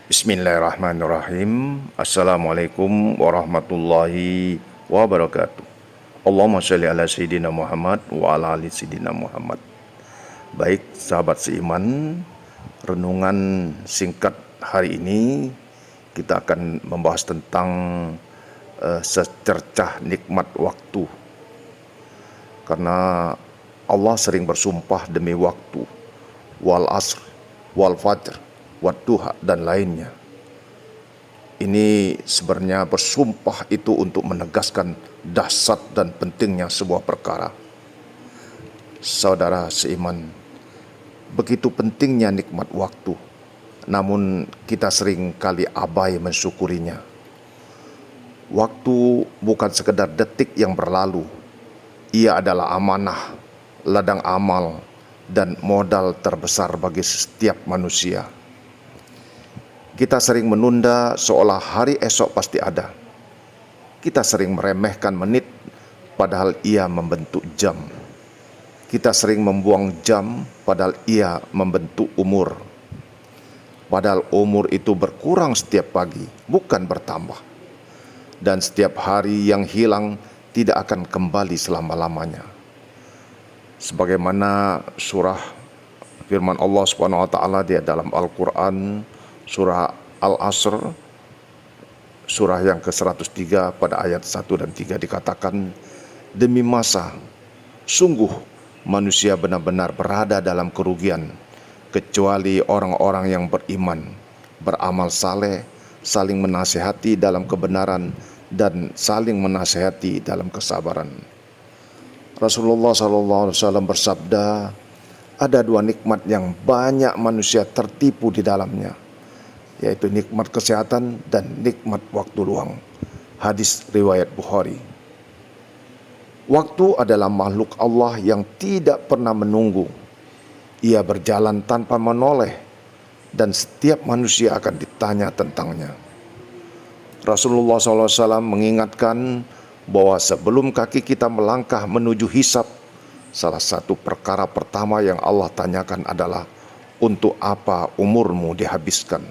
Bismillahirrahmanirrahim. Assalamualaikum warahmatullahi wabarakatuh. Allahumma sholli ala Sayyidina Muhammad wa ala ali Sayyidina Muhammad. Baik sahabat seiman, renungan singkat hari ini kita akan membahas tentang secercah nikmat waktu. Karena Allah sering bersumpah demi waktu, wal asr, wal fajr, wadduha, dan lainnya. Ini sebenarnya bersumpah itu untuk menegaskan dahsyat dan pentingnya sebuah perkara. Saudara seiman, begitu pentingnya nikmat waktu, namun kita sering kali abai mensyukurinya. Waktu bukan sekedar detik yang berlalu. Ia adalah amanah, ladang amal, dan modal terbesar bagi setiap manusia. Kita sering menunda seolah hari esok pasti ada. Kita sering meremehkan menit padahal ia membentuk jam. Kita sering membuang jam padahal ia membentuk umur. Padahal umur itu berkurang setiap pagi, bukan bertambah. Dan setiap hari yang hilang tidak akan kembali selama-lamanya. Sebagaimana surah firman Allah Subhanahu wa taala di dalam Al-Qur'an, surah Al-Asr, surah yang ke-103 pada ayat 1 dan 3 dikatakan, demi masa, sungguh manusia benar-benar berada dalam kerugian, kecuali orang-orang yang beriman, beramal saleh, saling menasihati dalam kebenaran, dan saling menasihati dalam kesabaran. Rasulullah SAW bersabda, ada dua nikmat yang banyak manusia tertipu di dalamnya, yaitu nikmat kesehatan dan nikmat waktu luang. Hadis riwayat Bukhari. Waktu adalah makhluk Allah yang tidak pernah menunggu. Ia berjalan tanpa menoleh dan setiap manusia akan ditanya tentangnya. Rasulullah SAW mengingatkan bahwa sebelum kaki kita melangkah menuju hisab, salah satu perkara pertama yang Allah tanyakan adalah, untuk apa umurmu dihabiskan?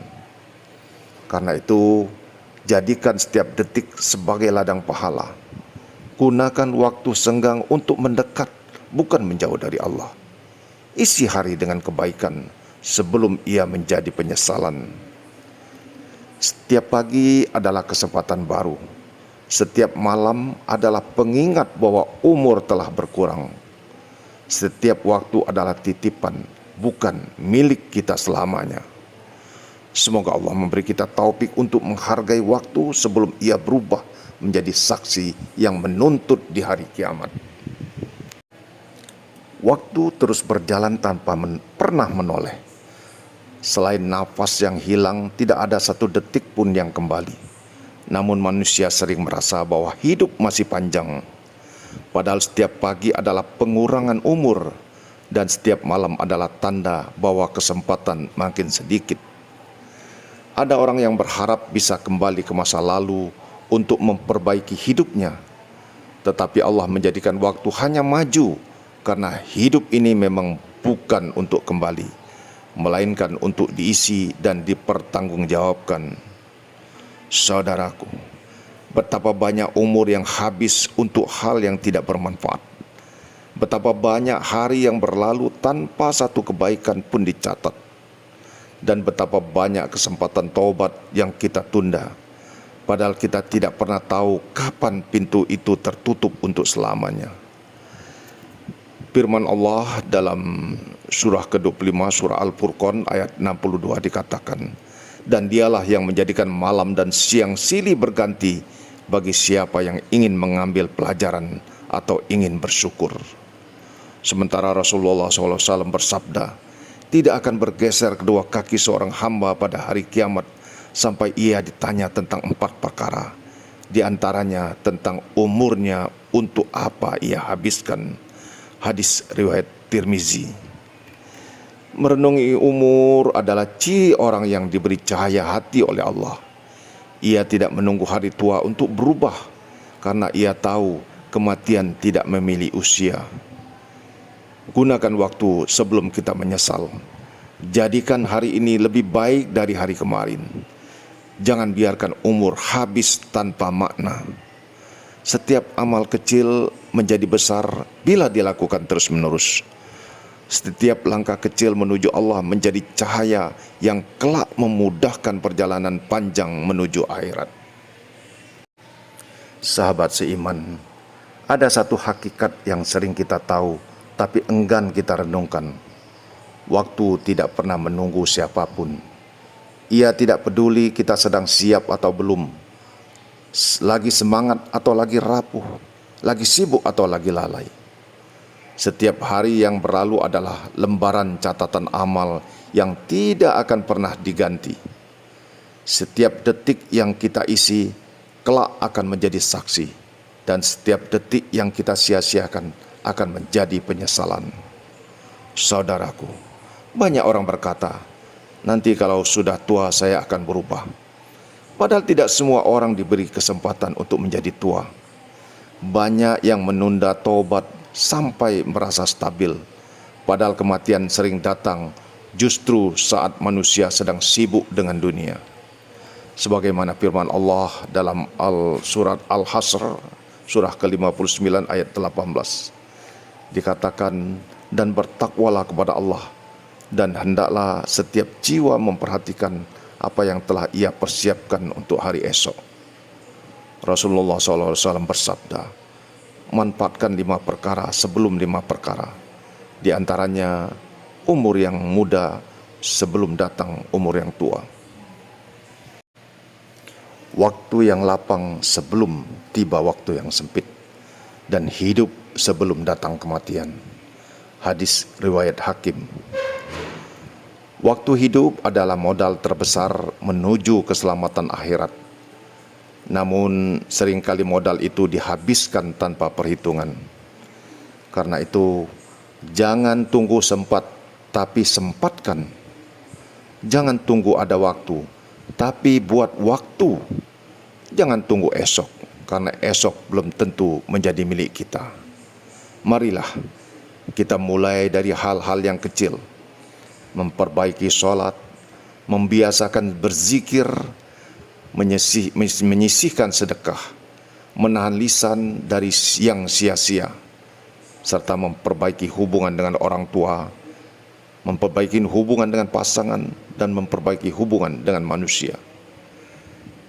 Karena itu, jadikan setiap detik sebagai ladang pahala. Gunakan waktu senggang untuk mendekat, bukan menjauh dari Allah. Isi hari dengan kebaikan sebelum ia menjadi penyesalan. Setiap pagi adalah kesempatan baru. Setiap malam adalah pengingat bahwa umur telah berkurang. Setiap waktu adalah titipan, bukan milik kita selamanya. Semoga Allah memberi kita taufik untuk menghargai waktu sebelum ia berubah menjadi saksi yang menuntut di hari kiamat. Waktu terus berjalan tanpa pernah menoleh. Selain nafas yang hilang, tidak ada satu detik pun yang kembali. Namun manusia sering merasa bahwa hidup masih panjang. Padahal setiap pagi adalah pengurangan umur, dan setiap malam adalah tanda bahwa kesempatan makin sedikit. Ada orang yang berharap bisa kembali ke masa lalu untuk memperbaiki hidupnya. Tetapi Allah menjadikan waktu hanya maju, karena hidup ini memang bukan untuk kembali, melainkan untuk diisi dan dipertanggungjawabkan. Saudaraku, betapa banyak umur yang habis untuk hal yang tidak bermanfaat. Betapa banyak hari yang berlalu tanpa satu kebaikan pun dicatat. Dan betapa banyak kesempatan taubat yang kita tunda, padahal kita tidak pernah tahu kapan pintu itu tertutup untuk selamanya. Firman Allah dalam surah ke-25, surah Al-Furqan ayat 62 dikatakan, dan dialah yang menjadikan malam dan siang silih berganti bagi siapa yang ingin mengambil pelajaran atau ingin bersyukur. Sementara Rasulullah SAW bersabda, tidak akan bergeser kedua kaki seorang hamba pada hari kiamat sampai ia ditanya tentang 4 perkara. Di antaranya tentang umurnya, untuk apa ia habiskan. Hadis riwayat Tirmizi. Merenungi umur adalah ciri orang yang diberi cahaya hati oleh Allah. Ia tidak menunggu hari tua untuk berubah, karena ia tahu kematian tidak memilih usia. Gunakan waktu sebelum kita menyesal. Jadikan hari ini lebih baik dari hari kemarin. Jangan biarkan umur habis tanpa makna. Setiap amal kecil menjadi besar bila dilakukan terus-menerus. Setiap langkah kecil menuju Allah menjadi cahaya yang kelak memudahkan perjalanan panjang menuju akhirat. Sahabat seiman, ada satu hakikat yang sering kita tahu tapi enggan kita renungkan. Waktu tidak pernah menunggu siapapun. Ia tidak peduli kita sedang siap atau belum, lagi semangat atau lagi rapuh, lagi sibuk atau lagi lalai. Setiap hari yang berlalu adalah lembaran catatan amal yang tidak akan pernah diganti. Setiap detik yang kita isi kelak akan menjadi saksi, dan setiap detik yang kita sia-siakan akan menjadi penyesalan. Saudaraku, banyak orang berkata, nanti kalau sudah tua saya akan berubah. Padahal tidak semua orang diberi kesempatan untuk menjadi tua. Banyak yang menunda taubat sampai merasa stabil. Padahal kematian sering datang justru saat manusia sedang sibuk dengan dunia. Sebagaimana firman Allah dalam surat Al-Hasr, surah ke-59 ayat 18. Dikatakan, dan bertakwalah kepada Allah, dan hendaklah setiap jiwa memperhatikan apa yang telah ia persiapkan untuk hari esok. Rasulullah SAW bersabda, manfaatkan 5 perkara sebelum 5 perkara. Di antaranya umur yang muda sebelum datang umur yang tua. Waktu yang lapang sebelum tiba waktu yang sempit. Dan hidup sebelum datang kematian. Hadis riwayat Hakim. Waktu hidup adalah modal terbesar menuju keselamatan akhirat. Namun seringkali modal itu dihabiskan tanpa perhitungan. Karena itu, jangan tunggu sempat, tapi sempatkan. Jangan tunggu ada waktu, tapi buat waktu. Jangan tunggu esok, karena esok belum tentu menjadi milik kita. Marilah kita mulai dari hal-hal yang kecil. Memperbaiki sholat, membiasakan berzikir, menyisihkan sedekah, menahan lisan dari yang sia-sia, serta memperbaiki hubungan dengan orang tua, memperbaiki hubungan dengan pasangan, dan memperbaiki hubungan dengan manusia.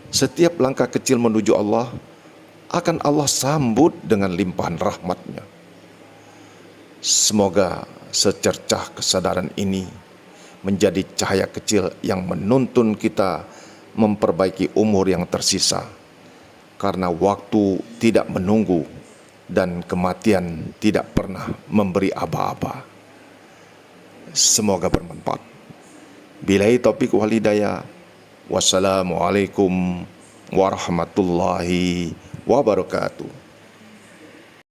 Setiap langkah kecil menuju Allah akan Allah sambut dengan limpahan rahmat-Nya. Semoga secercah kesadaran ini menjadi cahaya kecil yang menuntun kita memperbaiki umur yang tersisa, karena waktu tidak menunggu dan kematian tidak pernah memberi aba-aba. Semoga bermanfaat. Billahi taufiq wal hidayah. Wassalamualaikum warahmatullahi wabarakatuh.